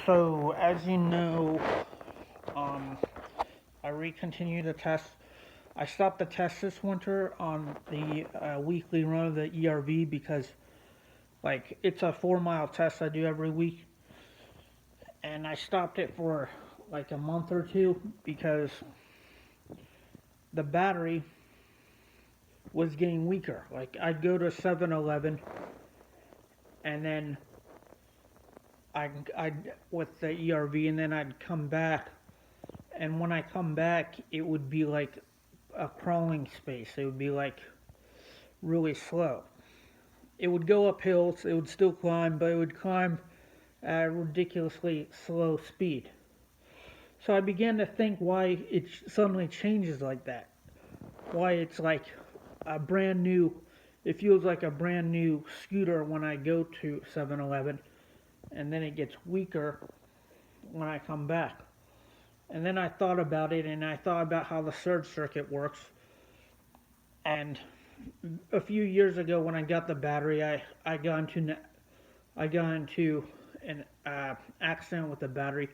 So, as you know, um, I recontinued the test. I stopped the test this winter on the weekly run of the ERV because, like, it's a 4 mile test I do every week, and I stopped it for like a month or two because the battery was getting weaker. Like, I'd go to 7-Eleven and then I'd with the ERV, and then I'd come back, and when I come back, it would be like a crawling space. It would be like really slow. It would go up hills, it would still climb, but it would climb at a ridiculously slow speed. So I began to think why it suddenly changes like that. Why it's like a brand new, it feels like a brand new scooter when I go to 7-Eleven, and then it gets weaker when I come back. And then I thought about it, and I thought about how the surge circuit works. And a few years ago, when I got the battery, I got into an accident with the battery.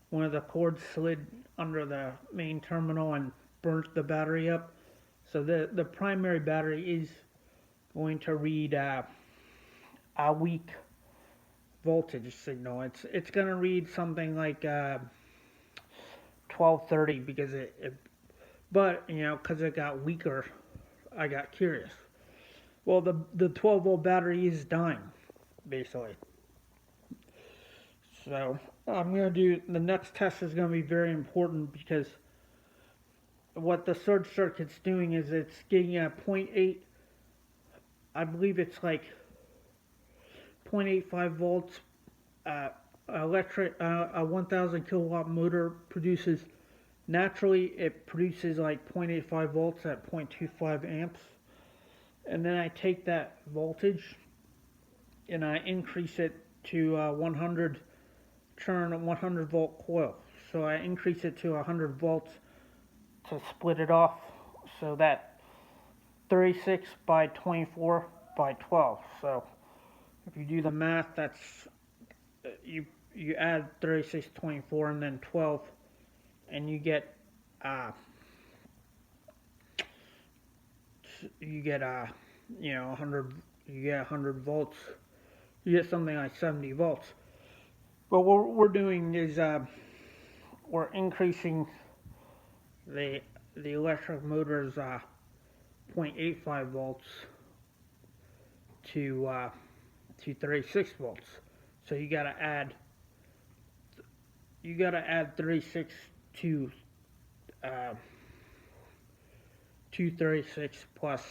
One of the cords slid under the main terminal and burnt the battery up. So the primary battery is going to read a weak voltage signal. It's going to read something like 1230 because but because it got weaker, I got curious. Well, the 12-volt battery is dying, basically. So I'm gonna do the next test is gonna be very important because what the surge circuit's doing is it's getting a point 0.8. I believe it's like 0.85 volts. A 1,000 kilowatt motor produces naturally. It produces like 0.85 volts at 0.25 amps, and then I take that voltage and I increase it to 100 turn 100 volt coil. So I increase it to 100 volts to split it off, so that 36 by 24 by 12. So if you do the math, that's you add 36, 24, and then 12, and uh, you get 100, you get 100 volts. You get something like 70 volts. But what we're doing is we're increasing the electric motor's 0.85 volts to 36 volts. So you gotta add 36 to uh, 236 plus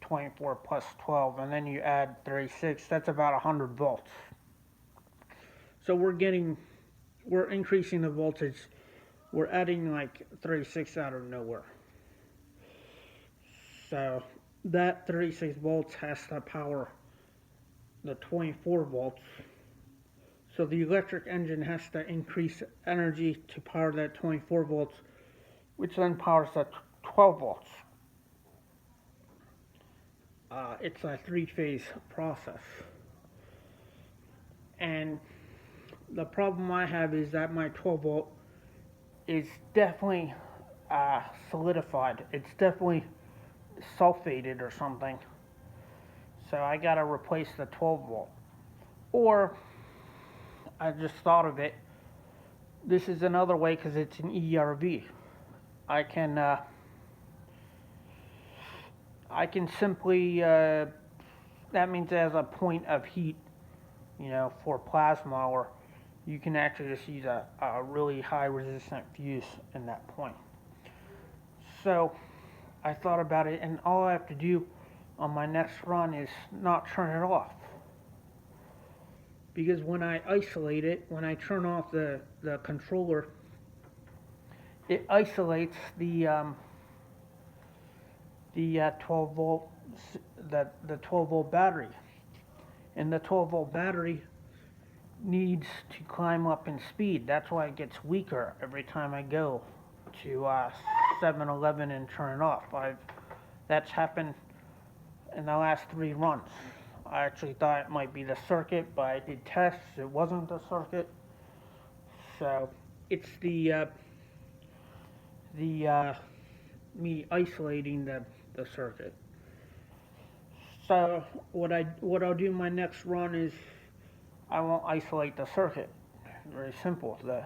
24 plus 12, and then you add 36. That's about 100 volts. So we're increasing the voltage. We're adding like 36 out of nowhere. So that 36 volts has to power the 24 volts. So the electric engine has to increase energy to power that 24 volts, which then powers the 12 volts. It's a three-phase process. And the problem I have is that my 12 volt is definitely solidified. It's definitely sulfated or something. So I gotta replace the 12 volt. Or I just thought of it. This is another way because it's an ERV. I can uh, I can simply that means it has a point of heat, for plasma, or you can actually just use a really high resistant fuse in that point. So I thought about it, and all I have to do on my next run is not turn it off. Because when I isolate it, when I turn off the controller, it isolates the 12 volt the 12 volt battery, and the 12 volt battery needs to climb up in speed. That's why it gets weaker every time I go to 7-Eleven and turn it off. That's happened in the last 3 runs. I actually thought it might be the circuit, but I did tests. It wasn't the circuit. So it's the me isolating the circuit. So what I'll do my next run is I won't isolate the circuit. Very simple. The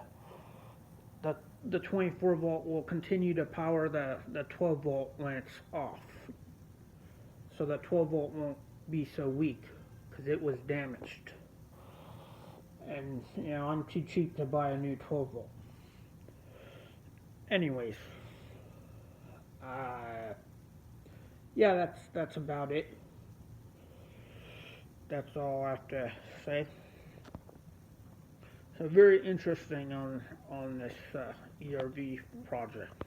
the 24 volt will continue to power the 12 volt when it's off. So the 12 volt won't be so weak because it was damaged. And I'm too cheap to buy a new 12 volt. Anyways, uh, yeah, that's about it. That's all I have to say. So very interesting on this ERV project.